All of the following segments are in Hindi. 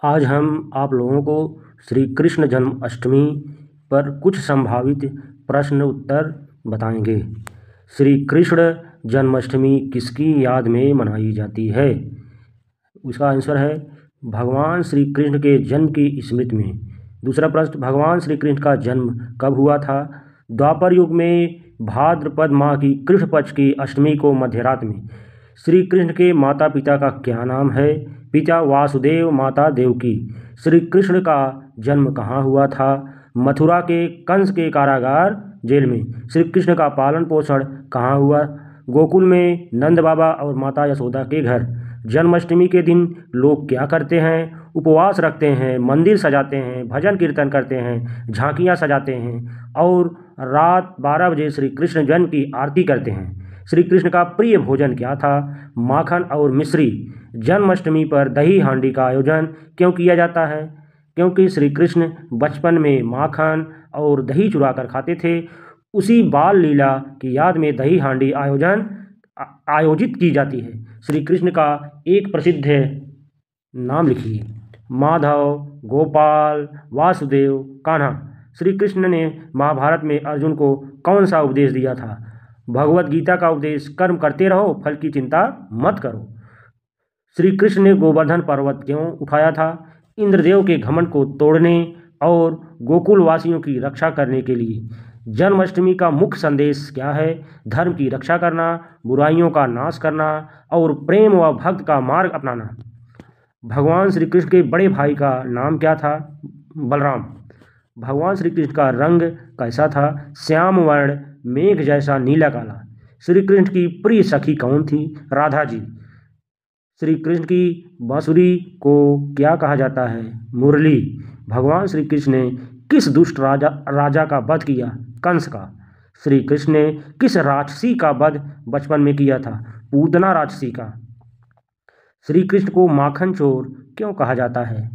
आज हम आप लोगों को श्री कृष्ण जन्माष्टमी पर कुछ संभावित प्रश्न उत्तर बताएंगे। श्री कृष्ण जन्माष्टमी किसकी याद में मनाई जाती है? उसका आंसर है भगवान श्री कृष्ण के जन्म की स्मृति में। दूसरा प्रश्न, भगवान श्री कृष्ण का जन्म कब हुआ था? द्वापर युग में भाद्रपद माह की कृष्ण पक्ष की अष्टमी को मध्यरात में। श्री कृष्ण के माता पिता का क्या नाम है? पिता वासुदेव, माता देवकी। श्री कृष्ण का जन्म कहाँ हुआ था? मथुरा के कंस के कारागार जेल में। श्री कृष्ण का पालन पोषण कहाँ हुआ? गोकुल में नंद बाबा और माता यशोदा के घर। जन्माष्टमी के दिन लोग क्या करते हैं? उपवास रखते हैं, मंदिर सजाते हैं, भजन कीर्तन करते हैं, झांकियाँ सजाते हैं और रात 12 बजे श्री कृष्ण जन्म की आरती करते हैं। श्री कृष्ण का प्रिय भोजन क्या था? माखन और मिश्री। जन्माष्टमी पर दही हांडी का आयोजन क्यों किया जाता है? क्योंकि श्री कृष्ण बचपन में माखन और दही चुरा कर खाते थे। उसी बाल लीला की याद में दही हांडी आयोजित की जाती है। श्री कृष्ण का एक प्रसिद्ध नाम लिखिए। माधव, गोपाल, वासुदेव, कान्हा। श्री कृष्ण ने महाभारत में अर्जुन को कौन सा उपदेश दिया था? भगवत गीता का उपदेश, कर्म करते रहो, फल की चिंता मत करो। श्री कृष्ण ने गोवर्धन पर्वत क्यों उठाया था? इंद्रदेव के घमंड को तोड़ने और गोकुल वासियों की रक्षा करने के लिए। जन्माष्टमी का मुख्य संदेश क्या है? धर्म की रक्षा करना, बुराइयों का नाश करना और प्रेम व भक्त का मार्ग अपनाना। भगवान श्री कृष्ण के बड़े भाई का नाम क्या था? बलराम। भगवान श्री कृष्ण का रंग कैसा था? श्याम वर्ण, मेघ जैसा नीला काला। श्री कृष्ण की प्रिय सखी कौन थी? राधा जी। श्री कृष्ण की बांसुरी को क्या कहा जाता है? मुरली। भगवान श्री कृष्ण ने किस दुष्ट राजा का वध किया? कंस का। श्री कृष्ण ने किस राक्षसी का वध बचपन में किया था? पूतना राक्षसी का। श्री कृष्ण को माखन चोर क्यों कहा जाता है?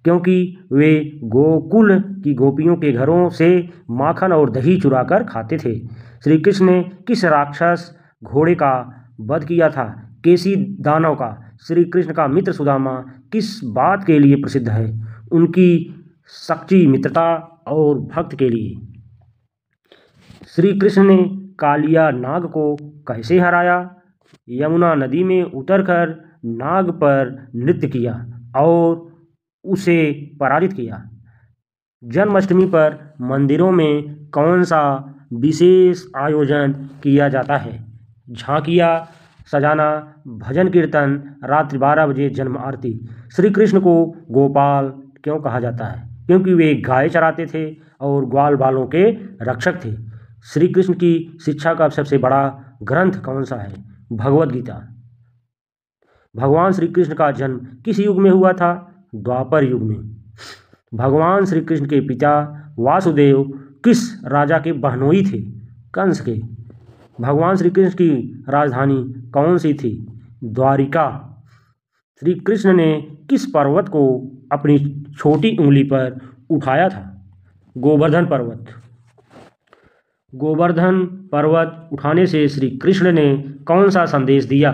क्योंकि वे गोकुल की गोपियों के घरों से माखन और दही चुराकर खाते थे। श्री कृष्ण ने किस राक्षस घोड़े का वध किया था? केसी दानव का। श्री कृष्ण का मित्र सुदामा किस बात के लिए प्रसिद्ध है? उनकी सच्ची मित्रता और भक्त के लिए। श्री कृष्ण ने कालिया नाग को कैसे हराया? यमुना नदी में उतरकर नाग पर नृत्य किया और उसे पराजित किया। जन्माष्टमी पर मंदिरों में कौन सा विशेष आयोजन किया जाता है? झांकियाँ सजाना, भजन कीर्तन, रात्रि 12 बजे जन्म आरती। श्री कृष्ण को गोपाल क्यों कहा जाता है? क्योंकि वे गाय चराते थे और ग्वाल बालों के रक्षक थे। श्री कृष्ण की शिक्षा का सबसे बड़ा ग्रंथ कौन सा है? भगवत गीता। भगवान श्री कृष्ण का जन्म किस युग में हुआ था? द्वापर युग में। भगवान श्री कृष्ण के पिता वासुदेव किस राजा के बहनोई थे? कंस के। भगवान श्री कृष्ण की राजधानी कौन सी थी? द्वारिका। श्री कृष्ण ने किस पर्वत को अपनी छोटी उंगली पर उठाया था? गोवर्धन पर्वत। गोवर्धन पर्वत उठाने से श्री कृष्ण ने कौन सा संदेश दिया?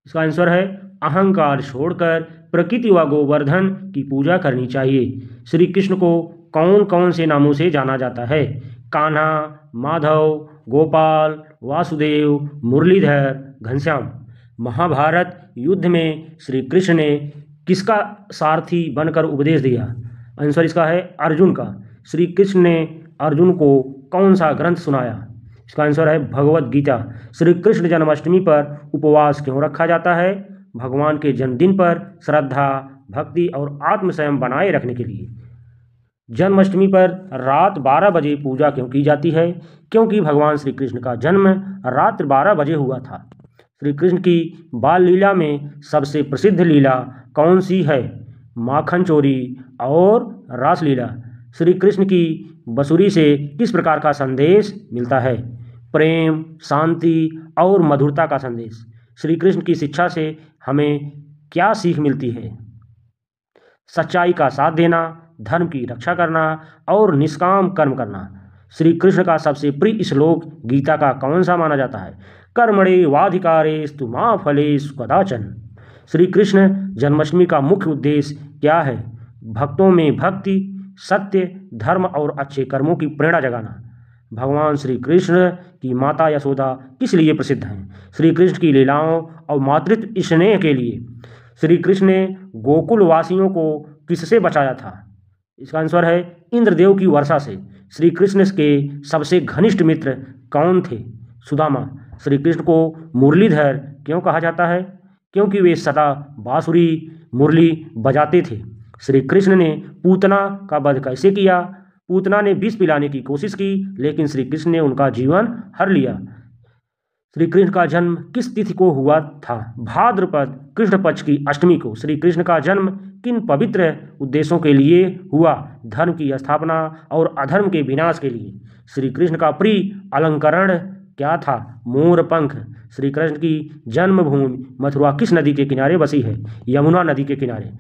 इसका आंसर है अहंकार छोड़कर प्रकृति व गोवर्धन की पूजा करनी चाहिए। श्री कृष्ण को कौन कौन से नामों से जाना जाता है? कान्हा, माधव, गोपाल, वासुदेव, मुरलीधर, घनश्याम। महाभारत युद्ध में श्री कृष्ण ने किसका सारथी बनकर उपदेश दिया? आंसर इसका है अर्जुन का। श्री कृष्ण ने अर्जुन को कौन सा ग्रंथ सुनाया? इसका आंसर है भगवत गीता। श्री कृष्ण जन्माष्टमी पर उपवास क्यों रखा जाता है? भगवान के जन्मदिन पर श्रद्धा, भक्ति और आत्मसंयम बनाए रखने के लिए। जन्माष्टमी पर रात 12 बजे पूजा क्यों की जाती है? क्योंकि भगवान श्री कृष्ण का जन्म रात्र 12 बजे हुआ था। श्री कृष्ण की बाल लीला में सबसे प्रसिद्ध लीला कौन सी है? माखन चोरी और रासलीला। श्री कृष्ण की बांसुरी से किस प्रकार का संदेश मिलता है? प्रेम, शांति और मधुरता का संदेश। श्री कृष्ण की शिक्षा से हमें क्या सीख मिलती है? सच्चाई का साथ देना, धर्म की रक्षा करना और निष्काम कर्म करना। श्री कृष्ण का सबसे प्रिय श्लोक गीता का कौन सा माना जाता है? कर्मणे वाधिकारेस्तु मा फलेषु कदाचन। श्री कृष्ण जन्माष्टमी का मुख्य उद्देश्य क्या है? भक्तों में भक्ति, सत्य, धर्म और अच्छे कर्मों की प्रेरणा जगाना। भगवान श्री कृष्ण की माता यशोदा किस लिए प्रसिद्ध हैं? श्री कृष्ण की लीलाओं और मातृत्व स्नेह के लिए। श्री कृष्ण ने गोकुल वासियों को किससे बचाया था? इसका आंसर है इंद्रदेव की वर्षा से। श्री कृष्ण के सबसे घनिष्ठ मित्र कौन थे? सुदामा। श्री कृष्ण को मुरलीधर क्यों कहा जाता है? क्योंकि वे सदा बांसुरी मुरली बजाते थे। श्री कृष्ण ने पूतना का वध कैसे किया? पूतना ने विष पिलाने की कोशिश की, लेकिन श्री कृष्ण ने उनका जीवन हर लिया। श्री कृष्ण का जन्म किस तिथि को हुआ था? भाद्रपद कृष्ण पक्ष की अष्टमी को। श्री कृष्ण का जन्म किन पवित्र उद्देश्यों के लिए हुआ? धर्म की स्थापना और अधर्म के विनाश के लिए। श्री कृष्ण का प्रिय अलंकरण क्या था? मोर पंख। श्री कृष्ण की जन्मभूमि मथुरा किस नदी के किनारे बसी है? यमुना नदी के किनारे।